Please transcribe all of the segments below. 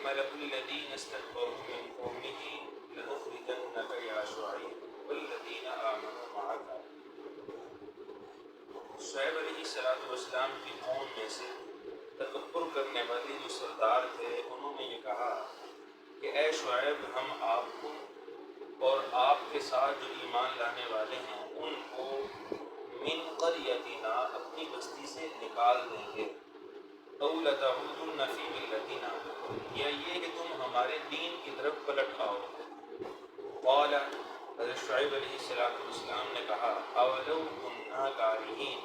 الملأ الذين استكبروا من قومه لنخرجنك يا شعيب والذين آمنوا معك. شعیب علیہ السلام کی قوم میں سے تکبر کرنے والے جو سردار تھے انہوں نے یہ کہا کہ اے شعیب ہم آپ کو اور آپ کے ساتھ جو ایمان لانے والے ہیں ان کو من قریتنا اپنی بستی سے نکال دیں گے، او لتعودن فی ملتنا یا یہ کہ تم ہمارے دین کی طرف پلٹ آؤ. قال حضرت شعیب علیہ السلام نے کہا اولو کنا کارہین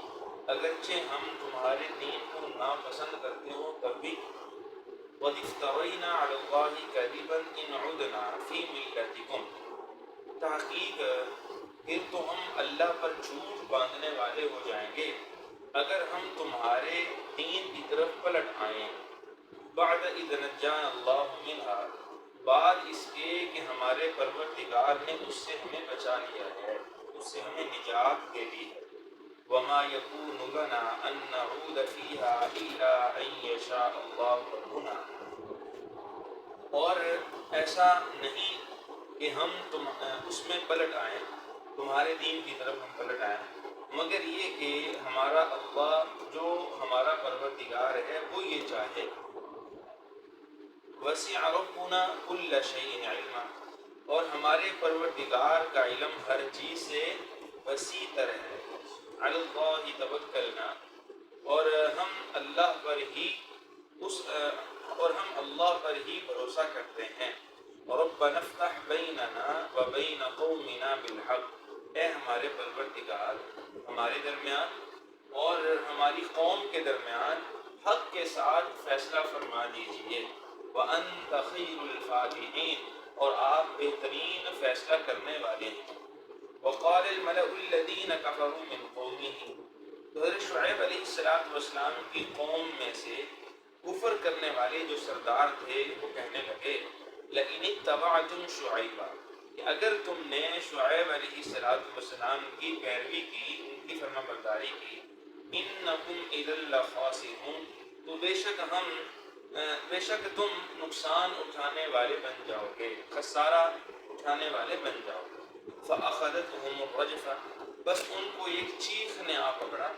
اگرچہ ہم تمہارے دین کو ناپسند کرتے ہوں تب بھی قد افترینا علی اللہ کذبا ان عدنا فی ملتکم تحقیق پھر تو ہم اللہ پر جھوٹ باندھنے والے ہو جائیں گے اگر ہم تمہارے دین کی طرف پلٹ آئیں. بعد اذ نجانا اللہ منہا بعد اس کے کہ ہمارے پروردگار نے اس سے ہمیں بچا لیا ہے، اس سے ہمیں نجات دے دی ہے. وما یکون لنا ان نعود فیہا الا ان یشاء اللہ ربنا اور ایسا نہیں کہ ہم اس میں پلٹ آئیں، تمہارے دین کی طرف ہم پلٹ آئیں مگر یہ کہ ہمارا اللہ جو ہمارا پروردگار ہے وہ یہ چاہے. وسع ربنا کل شیء علما اور ہمارے پروردگار کا علم ہر چیز سے وسیع تر ہے. علی اللہ توکلنا اور ہم اللہ پر ہی بھروسہ کرتے ہیں. ربنا افتح بیننا وبین قومنا بالحق اے ہمارے پروردگار ہمارے درمیان اور ہماری قوم کے درمیان حق کے ساتھ فیصلہ فرما دیجیے. وانت خیر الفاتحین اور آپ بہترین فیصلہ کرنے والے ہیں. وقال الملأ الذین کفروا من قومه حضرت شعیب علیہ السلام کی قوم میں سے کفر کرنے والے جو سردار تھے وہ کہنے لگے لئن اتبعتم شعیبا کہ اگر تم نے شعیب علیہ السلام کی پیروی کی، ان کی فرما برداری کی، انکم اذا لخاسرون تو بے شک تم نقصان اٹھانے والے بن جاؤ گے، خسارہ اٹھانے والے بن جاؤ گے. فاخذتهم الرجفہ بس ان کو ایک چیخ نے آ پکڑا.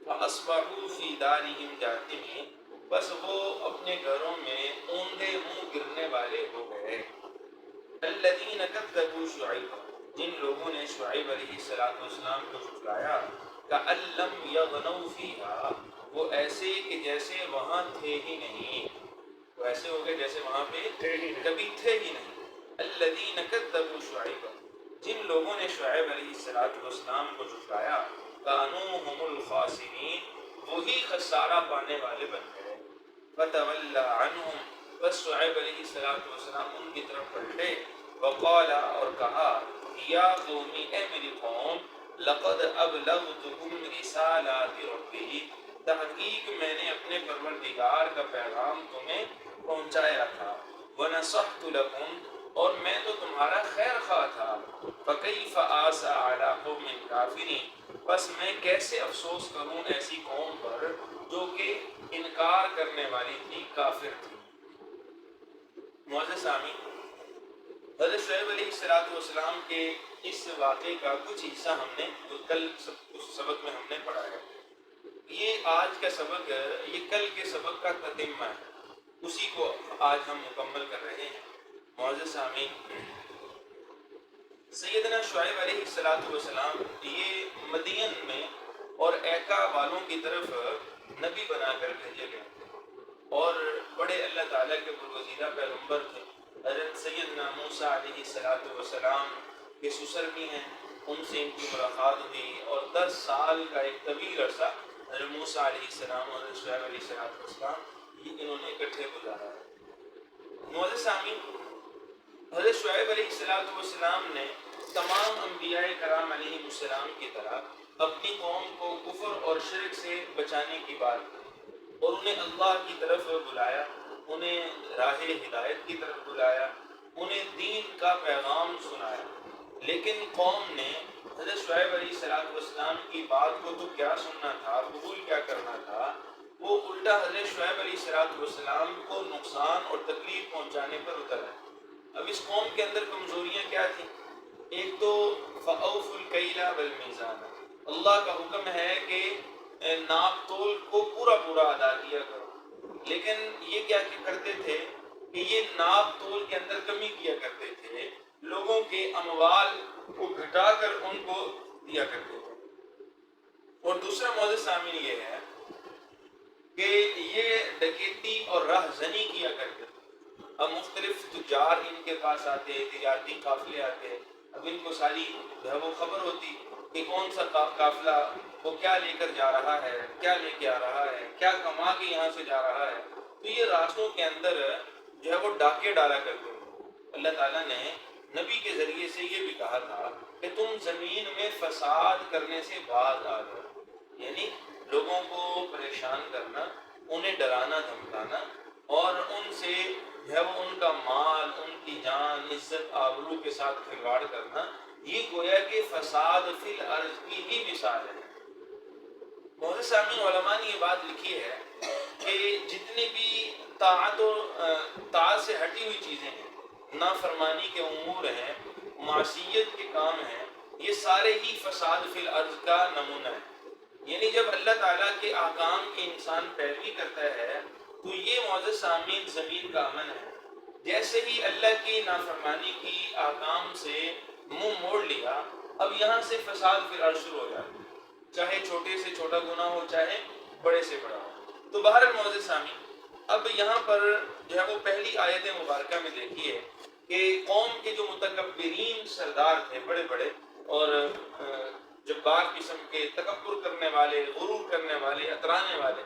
فاصبحوا فی دارہم جاثمین بس وہ اپنے گھروں میں اوندے منہ گرنے والے ہو گئے. الذین کذبوا شعیبا جن لوگوں نے شعیب علیہ السلام کو جھٹلایا، کأن لم یغنوا فیہا وہ ایسے کہ جیسے وہاں تھے ہی نہیں، وہ ایسے ہو گئے جیسے وہاں پہ کبھی تھے ہی نہیں. الذین کذبوا شعیبا جن لوگوں نے شعیب علیہ السلام کو جھٹلایا، کانوا هم الخاسرین وہی خسارہ پانے والے بن گئے. فتولی عنہم بس شعیب علیہ السلام ان کی طرف پلٹے. وقال اور کہا یا قومی اے میری قوم لقد ابلغتکم رسالات ربی تحقیق میں نے اپنے پروردگار کا پیغام تمہیں پہنچایا تھا. ونصحت لکم اور میں تو تمہارا خیر خواہ تھا. فکیف آسیٰ علی قوم کافرین بس میں کیسے افسوس کروں ایسی قوم پر جو کہ انکار کرنے والی تھی، کافر تھی. معزز سامعین، حضرت شعیب علیہ السلام کے اس واقعے کا کچھ حصہ ہم نے کل اس سبق میں ہم نے پڑھا ہے. یہ آج کا سبق یہ کل کے سبق کا تتمہ ہے، اسی کو آج ہم مکمل کر رہے ہیں. معزز سامعین، سیدنا شعیب علیہ السلام یہ مدین میں اور ایکا والوں کی طرف نبی بنا کر بھیجے گئے اور بڑے اللہ تعالیٰ کے برگزیدہ پیغمبر تھے. حضرت سیدنا موسیٰ علیہ السلام کے سسر بھی ہیں، ان سے ان کی ملاقات ہوئی اور 10 سال کا ایک طویل عرصہ حضرت موسیٰ علیہ السلام اور حضرت شعیب علیہ السلام یہ انہوں نے اکٹھے گزارا ہے. معزز سامعین، حضرت شعیب علیہ السلام نے تمام انبیاء کرام علیہ السلام کی طرح اپنی قوم کو کفر اور شرک سے بچانے کی بات کی اور انہیں اللہ کی طرف بلایا، انہیں راہ ہدایت کی طرف بلایا، انہیں دین کا پیغام سنایا. لیکن قوم نے حضرت شعیب علیہ السلام کی بات کو تو کیا سننا تھا، قبول کیا کرنا تھا، وہ الٹا حضرت شعیب علیہ السلام کو نقصان اور تکلیف پہنچانے پر اتر ہے۔ اب اس قوم کے اندر کمزوریاں کیا تھیں؟ ایک تو فَأَوْفُوا الْكَيْلَ وَالْمِيزَانَ، اللہ کا حکم ہے کہ ناپ تول کو پورا پورا ادا کیا کرو، لیکن یہ کیا کرتے تھے کہ یہ ناپ تول کے اندر کمی کیا کرتے تھے، لوگوں کے اموال کو گھٹا کر ان کو دیا کرتے تھے۔ اور دوسرا معزز سامعین یہ ہے کہ یہ ڈکیتی اور راہ زنی کیا کرتے تھے۔ اب مختلف تجار ان کے پاس آتے، تجارتی قافلے آتے، اب ان کو ساری جو ہے وہ خبر ہوتی کہ کون سا قافلہ وہ کیا لے کر جا رہا ہے، کیا لے کے آ رہا ہے، کیا کما کے یہاں سے جا رہا ہے۔ تو یہ راستوں کے اندر جو ہے وہ ڈاکے ڈالا کرتے ہیں۔ اللہ تعالیٰ نے نبی کے ذریعے سے یہ بھی کہا تھا کہ تم زمین میں فساد کرنے سے باز آ جاؤ، یعنی لوگوں کو پریشان کرنا، انہیں ڈرانا دھمکانا اور ان سے جو ہے وہ ان کا مال، ان کی جان، عزت، آبرو کے ساتھ کھلواڑ کرنا، یہ گویا کہ فساد فی الارض کی ہی مثال ہے۔ بہت سامعین علماء نے یہ بات لکھی ہے کہ جتنی بھی طاعت سے ہٹی ہوئی چیزیں ہیں، نافرمانی کے امور ہیں، معصیت کے کام ہیں، یہ سارے ہی فساد فی الارض کا نمونہ ہے۔ یعنی جب اللہ تعالیٰ کے احکام کی انسان پیروی کرتا ہے تو یہ معزز سامعین زمین کا امن ہے۔ جیسے ہی اللہ کی نافرمانی کی احکام سے منہ موڑ لیا، اب یہاں سے فساد فی الارض شروع ہو جاتا ہے، چاہے چھوٹے سے چھوٹا گناہ ہو، چاہے بڑے سے بڑا ہو۔ تو بہرحال معزز سامعین، اب یہاں پر جو ہے وہ پہلی آیت مبارکہ میں دیکھیے کہ قوم کے جو متکبرین سردار تھے، بڑے بڑے اور جبار قسم کے، تکبر کرنے والے، غرور کرنے والے، اترانے والے،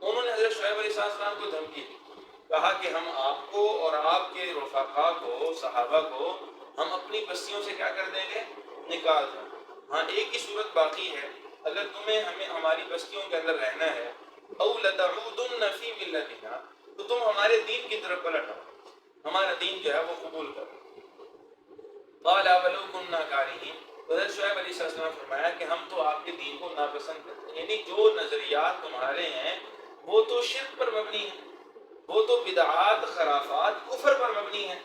انہوں نے حضرت شعیب علیہ السلام کو دھمکی دی، کہا کہ ہم آپ کو اور آپ کے رفقا کو، صحابہ کو ہم اپنی بستیوں سے کیا کر دیں گے؟ نکال دیں۔ ہاں ایک ہی صورت باقی ہے، اگر تمہیں ہمیں ہماری بستیوں کے اندر رہنا ہے، او لتعودن فی ملتنا، تو تم ہمارے دین کی طرف پلٹ آؤ، ہمارا دین جو ہے وہ قبول کرو۔ قال ولو كنا كارهين، حضرت شعیب علیہ السلام نے فرمایا کہ ہم تو آپ کے دین کو ناپسند کرتے ہیں، یعنی جو نظریات تمہارے ہیں وہ تو شرک پر مبنی ہیں، وہ تو بدعات، خرافات، کفر پر مبنی ہیں،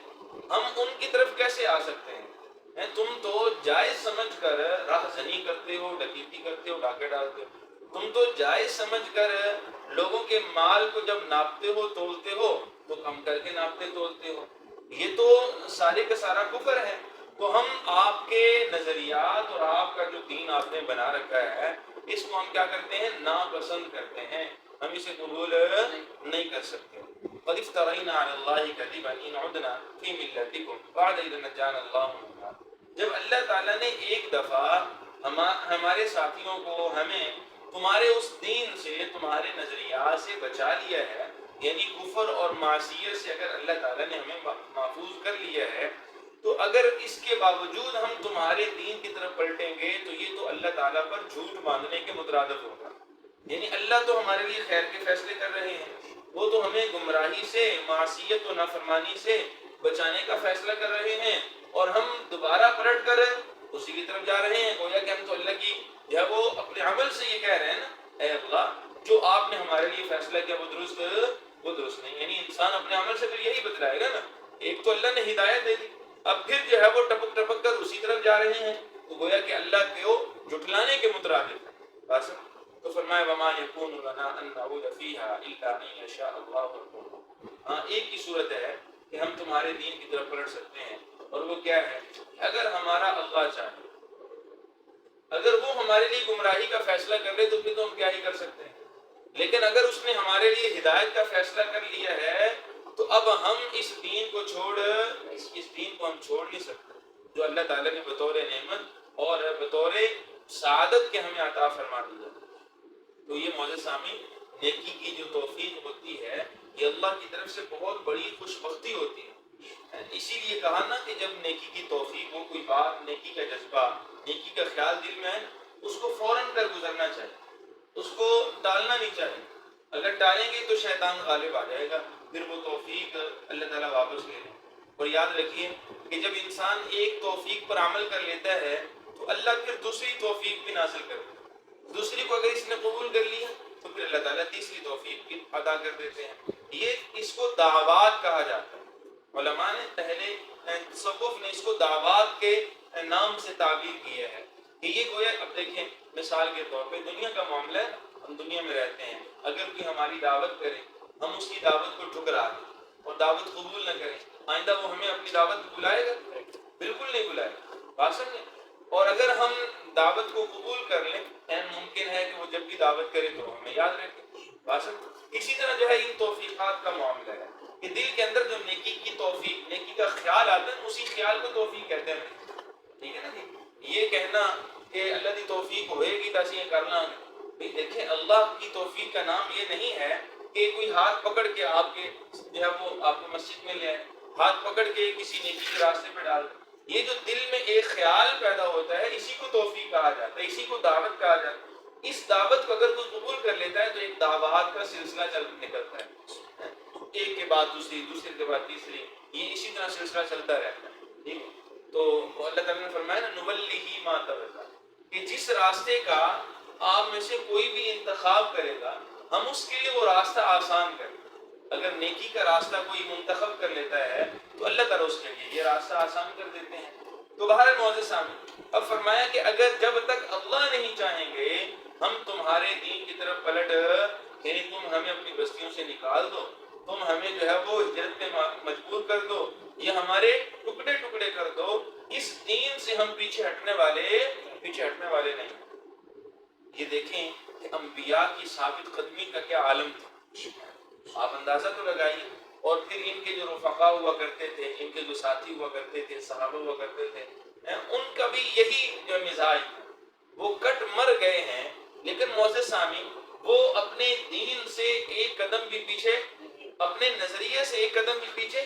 ہم ان کی طرف کیسے آ سکتے ہیں؟ تم تو جائز سمجھ کر راہ زنی کرتے ہو، ڈکیتی کرتے ہو، ڈاکے ڈالتے ہو، تم تو جائز سمجھ کر لوگوں کے مال کو جب ناپتے ہو، تولتے ہو تو کم کر کے ناپتے تولتے ہو، یہ تو سارے کا سارا کفر ہے۔ تو ہم آپ کے نظریات اور آپ کا جو دین آپ نے بنا رکھا ہے، اس کو ہم کیا کرتے ہیں؟ ناپسند کرتے ہیں، ہم اسے قبول نہیں کر سکتے۔ قد افترينا على الله كذبا ان عدنا في ملتكم بعد اذ نجانا الله منها، جب اللہ تعالیٰ نے ایک دفعہ ہمارے ساتھیوں کو، ہمیں تمہارے اس دین سے، تمہارے نظریات سے بچا لیا ہے، یعنی کفر اور معصیت سے اگر اللہ تعالیٰ نے ہمیں محفوظ کر لیا ہے، تو اگر اس کے باوجود ہم تمہارے دین کی طرف پلٹیں گے تو یہ تو اللہ تعالیٰ پر جھوٹ باندھنے کے مترادف ہوگا۔ یعنی اللہ تو ہمارے لیے خیر کے فیصلے کر رہے ہیں، وہ تو ہمیں گمراہی سے، معصیت و نافرمانی سے بچانے کا فیصلہ کر رہے ہیں، اور ہم دوبارہ پلٹ کر اسی کی طرف جا رہے ہیں، گویا کہ ہم تو اللہ کی جو ہے وہ اپنے عمل سے یہ کہہ رہے ہیں نا، اے اللہ جو آپ نے ہمارے لیے فیصلہ کیا وہ درست نہیں۔ یعنی انسان اپنے عمل سے پھر یہی بتلائے گا نا، ایک تو اللہ نے ہدایت دے دی، اب پھر جو ہے وہ ٹپک ٹپک کر اسی طرف جا رہے ہیں، تو گویا کہ اللہ کو جھٹلانے کے مترادف ہے۔ تو فرمایا وما یکون لنا ان نعود فیہا الا ان یشاء اللہ ربنا، ہاں ایک ہی صورت ہے کہ ہم تمہارے دین کی طرف پلٹ سکتے ہیں، اور وہ کیا ہے؟ اگر ہمارا اللہ چاہے، اگر وہ ہمارے لیے گمراہی کا فیصلہ کر لے تو پھر تو ہم کیا ہی کر سکتے ہیں، لیکن اگر اس نے ہمارے لیے ہدایت کا فیصلہ کر لیا ہے تو اب ہم اس دین کو ہم چھوڑ نہیں سکتے جو اللہ تعالیٰ نے بطور نعمت اور بطور سعادت کے ہمیں عطا فرما دیا۔ تو یہ معزز سامعین، نیکی کی جو توفیق ہوتی ہے یہ اللہ کی طرف سے بہت بڑی خوش بختی ہوتی ہے۔ اسی لیے کہا نا کہ جب نیکی کی توفیق ہو، کوئی بات، نیکی کا جذبہ، نیکی کا خیال دل میں ہے، اس کو فوراً کر گزرنا چاہیے، اس کو ٹالنا نہیں چاہیے۔ اگر ٹالیں گے تو شیطان غالب آ جائے گا، پھر وہ توفیق اللہ تعالیٰ واپس لے لیں۔ اور یاد رکھیے کہ جب انسان ایک توفیق پر عمل کر لیتا ہے تو اللہ پھر دوسری توفیق بھی نازل کرتا ہے۔ دوسری کو اگر اس نے قبول کر لیا تو پھر اللہ تعالیٰ تیسری توفیق بھی عطا کر دیتے ہیں. یہ اس کو دعوات کہا جاتا ہے. علماء نے پہلے تصوف نے اس کو دعوات کے نام سے تعبیر کیا ہے کہ یہ گویا اب دیکھیں مثال کے طور پہ دنیا کا معاملہ ہے. ہم دنیا میں رہتے ہیں, اگر کوئی ہماری دعوت کرے ہم اس کی دعوت کو ٹھکرا دیں اور دعوت قبول نہ کریں, آئندہ وہ ہمیں اپنی دعوت کو بلائے گا؟ بالکل نہیں بلائے گا. بات سمجھیں. اور اگر ہم دعوت کو قبول کر لیں, ممکن ہے کہ وہ جب بھی دعوت کرے تو ہمیں یاد رکھے. بات سمجھیں. اسی طرح جو ہے ان توفیقات کا معاملہ ہے کہ دل کے اندر جو نیکی کی توفیق, نیکی کا خیال آتا ہے, اسی خیال کو توفیق کہتے ہیں. ٹھیک ہے نا جی. یہ کہنا کہ اللہ کی توفیق ہوئے گی تو یہ کرنا, بھائی دیکھیں اللہ کی توفیق کا نام یہ نہیں ہے کہ کوئی ہاتھ پکڑ کے آپ کے جو ہے وہ آپ کو مسجد میں لے آئے, ہاتھ پکڑ کے کسی نیکی کے راستے پہ ڈال دیں. یہ جو دل میں ایک خیال پیدا ہوتا ہے اسی کو توفیق کہا جاتا ہے, اسی کو دعوت کہا جاتا ہے. اس دعوت کو اگر کوئی قبول کر لیتا ہے تو ایک دعوات کا سلسلہ چل نکلتا ہے, ایک کے بعد دوسری, دوسرے کے بعد تیسری, یہ اسی طرح سلسلہ چلتا رہتا ہے. ٹھیک ہے. تو اللہ تعالیٰ نے فرمایا نا نولیہ ما تولا, کہ جس راستے کا آپ میں سے کوئی بھی انتخاب کرے گا ہم اس کے لیے وہ راستہ آسان کریں. اگر نیکی کا راستہ کوئی منتخب کر لیتا ہے تو اللہ تعالیٰ اس کے لیے یہ راستہ آسان کر دیتے ہیں. تو بہرحال معزز سامعین, اب فرمایا کہ اگر جب تک اللہ نہیں چاہیں گے ہم تمہارے دین کی طرف پلٹ, یعنی تم ہمیں اپنی بستیوں سے نکال دو, تم ہمیں جو ہے وہ ہجرت پہ مجبور کر دو, یہ ہمارے ٹکڑے ٹکڑے کر دو, اس دین سے ہم پیچھے ہٹنے والے نہیں. یہ دیکھیں کہ انبیاء کی ثابت قدمی کا کیا عالم تھا, آپ اندازہ تو لگائیے. اور پھر ان کے جو رفقا ہوا کرتے تھے, ان کے جو ساتھی ہوا کرتے تھے, صحابہ ہوا کرتے تھے, ان کا بھی یہی جو مزاج تھا. وہ کٹ مر گئے ہیں لیکن معزز سامعین وہ اپنے دین سے ایک قدم بھی پیچھے, اپنے نظریے سے ایک قدم بھی پیچھے,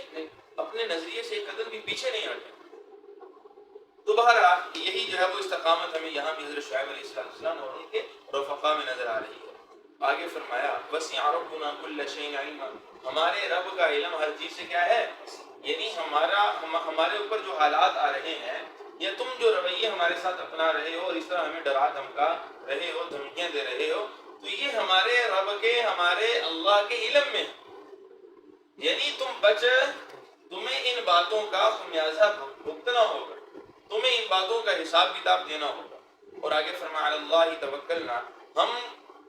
اپنے نظریے سے ایک قدم بھی پیچھے نہیں ہٹے. تو بہرحال یہی جو ہے وہ استقامت ہمیں یہاں بھی حضرت شعیب علیہ السلام اور ان کے رفقا میں نظر آ رہی ہے. آگے فرمایا وسع ربنا كل شيء علما, ہمارے رب کا علم ہر چیز سے کیا ہے, یعنی ہمارے اوپر جو حالات آ رہے ہیں یا تم جو رویے ہمارے ساتھ اپنا رہے ہو اور اس طرح ہمیں ڈرا دھمکا رہے ہو, دھمکیاں دے رہے ہو, تو یہ ہمارے رب کے, ہمارے اللہ کے علم میں, یعنی تمہیں ان باتوں کا خمیازہ بھگتنا ہوگا, تمہیں ان باتوں کا حساب کتاب دینا ہوگا. اور آگے فرمایا علی اللہ توکلنا, ہم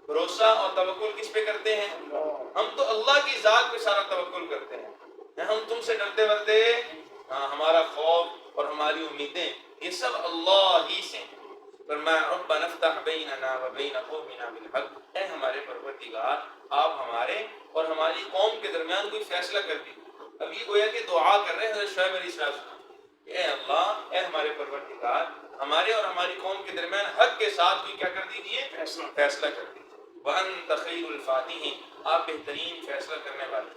بھروسہ اور توکل کس پہ کرتے ہیں, ہم تو اللہ کی ذات پہ سارا توکل کرتے ہیں. ہم تم سے ڈرتے ورتے, ہمارا خوف اور ہماری امیدیں یہ سب اللہ ہی سے ہیں. فرمایا ربنا افتح بیننا وبین قومنا بالحق, اے ہمارے پروردگار آپ ہمارے اور ہماری قوم کے درمیان کوئی فیصلہ کر دیجیے. اب یہ گویا کہ دعا کر رہے ہیں حضرت شعیب علیہ السلام کہ اے اللہ, اے ہمارے پروردگار ہمارے اور ہماری قوم کے درمیان حق کے ساتھ کوئی کیا کر دیجیے, فیصلہ کر دیجیے. وَأَنْتَ خَيْرُ الْفَاتِحِينَ, آپ بہترین فیصلہ کرنے والے.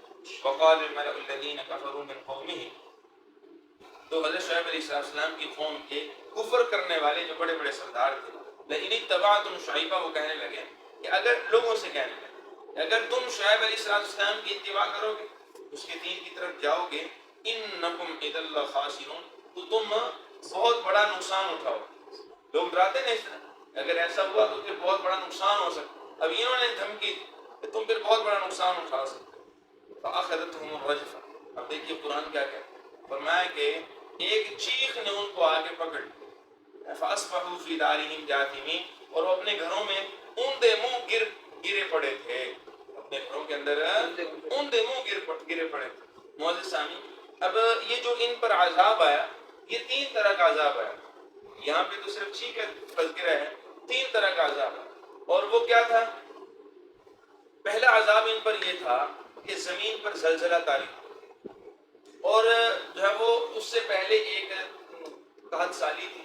وَقَالَ الْمَلَأُ الَّذِينَ كَفَرُوا مِنْ قَوْمِهِ, تو حضرت شعیب علیہ السلام کی قوم کے کفر کرنے والے جو بڑے بڑے سردار تھے, لَإِنِ اتَّبَعْتُمْ شُعَيْبًا, وہ کہنے لگے کہ اگر لوگوں سے کہنے لگے اگر تم شعیب علیہ السلام کی اتباع کرو گے, اس کے دین کی طرف جاؤ گے, إِنَّكُمْ إِذًا لَخَاسِرُونَ, تو تم بہت بڑا نقصان اٹھاؤ. لوگ ڈراتے نہیں اس طرح, اگر ایسا ہوا تو پھر بہت بڑا نقصان ہو سکتا. اب انہوں نے دھمکی دی کہ تم پھر بہت بڑا نقصان اٹھا سکتے. فَأَخَذَتْهُمُ الرَّجْفَةُ, اب دیکھیے قرآن کیا کہتا ہے, فرمایا کہ ایک چیخ نے ان کو آگے پکڑ لیا. فَأَصْبَحُوا فِي دَارِهِمْ جَاثِمِينَ, اور وہ اپنے گھروں میں اوندے منہ گرے پڑے تھے, اپنے گھروں کے اندر اوندے منہ گرے پڑے تھے. معزز سامعین, اب یہ جو ان پر عذاب آیا, یہ 3 طرح کا عذاب آیا. یہاں پہ تو صرف چیخ کا تذکرہ ہے, 3 طرح کا عذاب آیا. اور وہ کیا تھا, پہلا عذاب ان پر یہ تھا کہ زمین پر زلزلہ طاری, اور جو ہے وہ اس سے پہلے ایک قحط سالی تھی,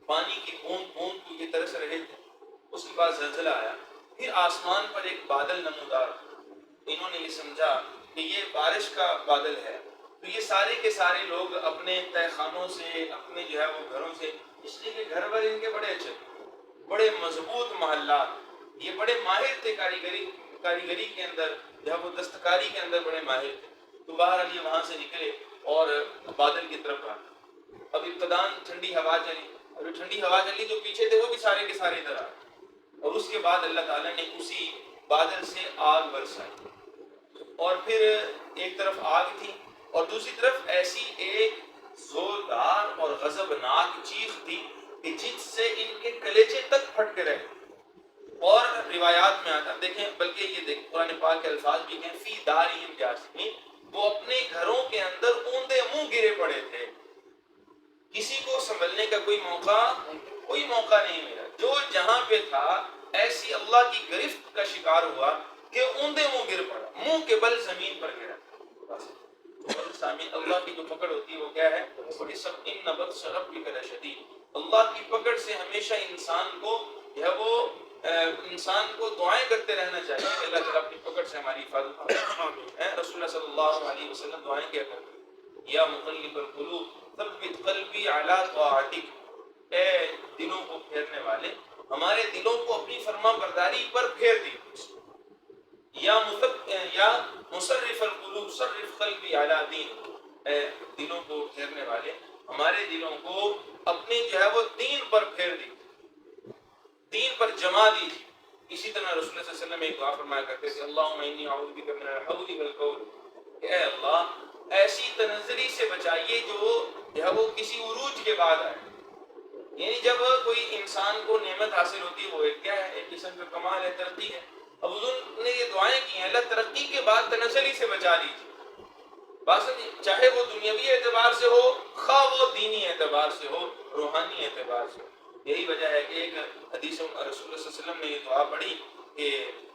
پانی کی بوند بوند کو یہ ترس رہے تھے. اس کے بعد زلزلہ آیا, پھر آسمان پر ایک بادل نمودار. انہوں نے یہ سمجھا کہ یہ بارش کا بادل ہے, تو یہ سارے کے سارے لوگ اپنے تہہ خانوں سے, اپنے جو ہے وہ گھروں سے, اس لیے کہ گھر بھر ان کے بڑے اچھے, بڑے مضبوط محلات, یہ بڑے ماہر تھے کاریگری کے اندر, جو ہے وہ دستکاری کے اندر بڑے ماہر تھے. تو باہر یہ وہاں سے نکلے اور بادل کی طرف آئے. اب ابتدان ٹھنڈی ہوا چلی, اور جو ٹھنڈی ہوا چلی جو پیچھے تھے وہ بھی سارے کے سارے ادھر آئے. اور اس کے بعد اللہ تعالیٰ نے اسی بادل سے آگ برسائی، اور پھر ایک طرف آگ تھی اور دوسری طرف ایسی ایک زوردار اور غضبناک چیخ تھی کہ جس سے ان کے کلیجے تک پھٹتے رہے. اور روایات میں آتا دیکھیں، بلکہ یہ دیکھیں قرآن پاک کے الفاظ بھی ہیں فی دارہم جاثمین، وہ اپنے گھروں کے اندر اوندے منہ گرے پڑے تھے. کسی کو سنبھلنے کا کوئی موقع نہیں ملا. جو جہاں پہ تھا ایسی اللہ کی گرفت کا شکار ہوا کہ اوندے منہ گر پڑا، منہ کے بل زمین پر گرا. بس سامعین، اللہ کی جو پکڑ ہوتی ہے وہ کیا ہے؟ بڑی سخت. ان بطش ربک لشدید. اللہ کی پکڑ سے ہمیشہ انسان کو جو ہے وہ انسان کو دعائیں کرتے رہنا چاہیے کہ اللہ تعالیٰ اپنی پکڑ سے ہماری حفاظت کرے. رسول اللہ صلی اللہ علیہ وسلم دعائیں کیا کرتے ہیں، یا مقلب القلوب ثبت قلبی علی طاعتک، اے دلوں کو پھیرنے والے ہمارے دلوں کو اپنی فرما برداری پر پھیر دی. یا مصرف القلوب صرف قلبی علی دین، اے دلوں کو پھیرنے والے ہمارے دلوں کو اپنی جو ہے وہ دین پر پھیر دی، دین پر جما دیجیے. اسی طرح رسول اللہ صلی اللہ علیہ وسلم ایک دعا فرمایا کرتے تھے، اللہم انی اعوذ بک من الحول والقول، کہ اے اللہ ایسی تنزلی سے بچائیے جو ہے وہ کسی عروج کے بعد آئے. یعنی جب کوئی انسان کو نعمت حاصل ہوتی ہے وہ ایک کیا ہے، ایک قسم کا کمال ہے، ترقی ہے. اب حضور نے یہ دعائیں کی ہیں، اللہ ترقی کے بعد تنزلی سے بچا لیجیے. بس چاہے وہ دنیاوی اعتبار سے ہو، خواہ وہ دینی اعتبار سے ہو، روحانی اعتبار سے ہو. یہی وجہ ہے کہ ایک حدیث رسول اللہ صلی اللہ علیہ وسلم نے یہ دعا پڑھی کہ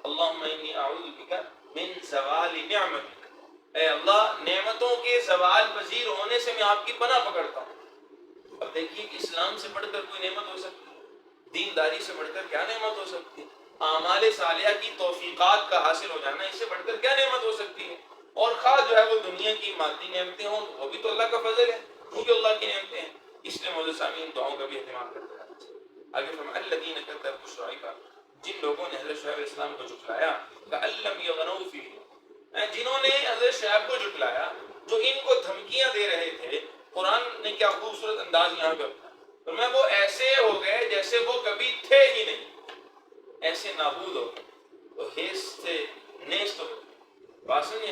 اللہم انی اعوذ بک من زوال نعمتک، اے اللہ نعمتوں کے زوال پذیر ہونے سے میں آپ کی پناہ پکڑتا ہوں. اب دیکھیے کہ اسلام سے بڑھ کر کوئی نعمت ہو سکتی ہے، دینداری سے بڑھ کر کیا نعمت ہو سکتی ہے، اعمال صالحہ کی توفیقات کا حاصل ہو جانا اس سے بڑھ کر کیا نعمت ہو سکتی ہے. اور خواہ جو ہے وہ دنیا کی مادی نعمتیں ہوں وہ بھی تو اللہ کا فضل ہے، وہ بھی اللہ کی نعمتیں ہیں. اس لیے مولانا سامعین دعاؤں کا بھی اہتمام کرتے ہیں. آگے فرمایا الذین کذبوا شعیب، جن لوگوں نے حضرت شعیب علیہ السلام کو جھٹلایا، کأن لم یغنوا فیہ، جنہوں نے حضرت شعیب کو جھٹلایا جو ان کو دھمکیاں دے رہے تھے. قرآن نے کیا خوبصورت انداز یہاں پہ فرمایا، وہ ایسے ہو گئے جیسے وہ کبھی تھے ہی نہیں، ایسے نابود ہو گئے. تو ہیس سے نیست ہو گئے، باسن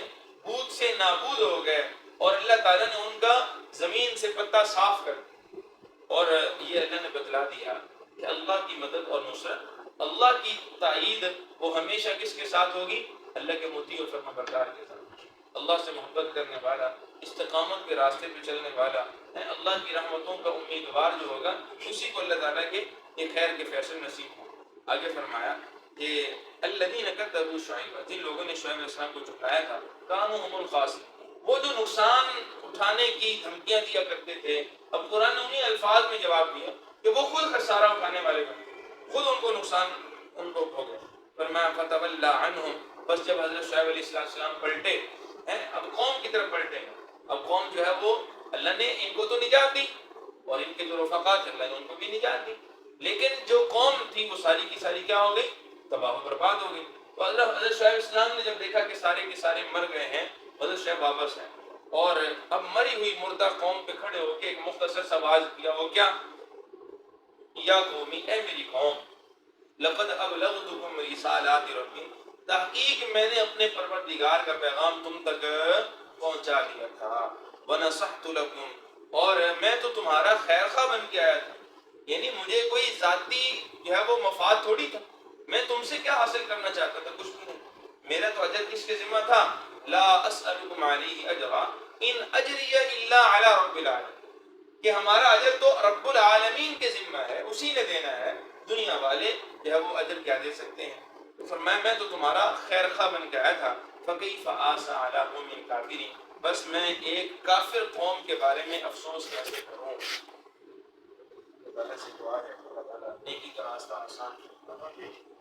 بود سے نابود ہو گئے، اور اللہ تعالیٰ نے ان کا زمین سے پتہ صاف کر دیا. اور یہ اللہ نے بتلا دیا کہ اللہ کی مدد اور نصرت، اللہ کی تائید وہ ہمیشہ کس کے ساتھ ہوگی؟ اللہ کے مطیع و فرما بردار کے ساتھ. اللہ سے محبت کرنے والا، استقامت کے راستے پہ چلنے والا، اللہ کی رحمتوں کا امیدوار جو ہوگا، اسی کو اللہ تعالیٰ کے یہ خیر کے فیصل نصیب ہوں. آگے فرمایا کہ الذین کذبوا شعیب، جن لوگوں نے شعیب علیہ السلام کو جھٹلایا تھا، کانوا هم الخاسرین، وہ جو نقصان اٹھانے کی دھمکیاں دیا کرتے تھے. اب قرآن نے انہیں الفاظ میں جواب دیا کہ وہ خود خسارہ اٹھانے والے بنے، خود ان کو نقصان ان کو ہو گیا. فرمایا فتولی عنہم، بس جب حضرت شعیب علیہ السلام پلٹے، اب قوم کی طرف پلٹے ہیں. اب قوم جو ہے وہ اللہ نے ان کو تو نجات دی اور ان کے جو رفقا تھے اللہ نے ان کو بھی نجات دی، لیکن جو قوم تھی وہ ساری کی ساری کیا ہو گئی؟ تباہ و برباد ہو گئی. تو حضرت شعیب السلام نے جب دیکھا کہ سارے کے سارے مر گئے ہیں، حضرت شعیب واپس ہیں، اور اب مری ہوئی مردہ قوم پہ کھڑے ہو کے ایک مختصر سا واعظ کیا. وہ کیا؟ یا قومی، اے میری قوم، لقد ابلغتکم رسالات ربی، تحقیق میں نے اپنے پروردگار کا پیغام تم تک پہنچا دیا تھا. ونصحت لکم، اور میں تو تمہارا خیر خواہ بن کے آیا تھا. یعنی مجھے کوئی ذاتی جو ہے وہ مفاد تھوڑی تھا، میں تم سے کیا حاصل کرنا چاہتا تھا؟ کچھ بھی نہیں. میرا تو اجر کس کے ذمہ تھا؟ لا اسألکم علیہ اجرا ان اجری الا علی رب العالمین، کہ ہمارا اجر تو رب العالمین کے ذمہ ہے، اسی نے دینا ہے، دنیا والے جو ہے وہ اجر کیا دے سکتے ہیں. تو فرمایا میں تو تمہارا خیر خواہ بن کے آیا تھا. فکیف آسى علی قوم کافرین، بس میں ایک کافر قوم کے بارے میں افسوس کیسے کروں. اللہ سے دعا ہے اللہ تعالیٰ نیکی کا راستہ آسان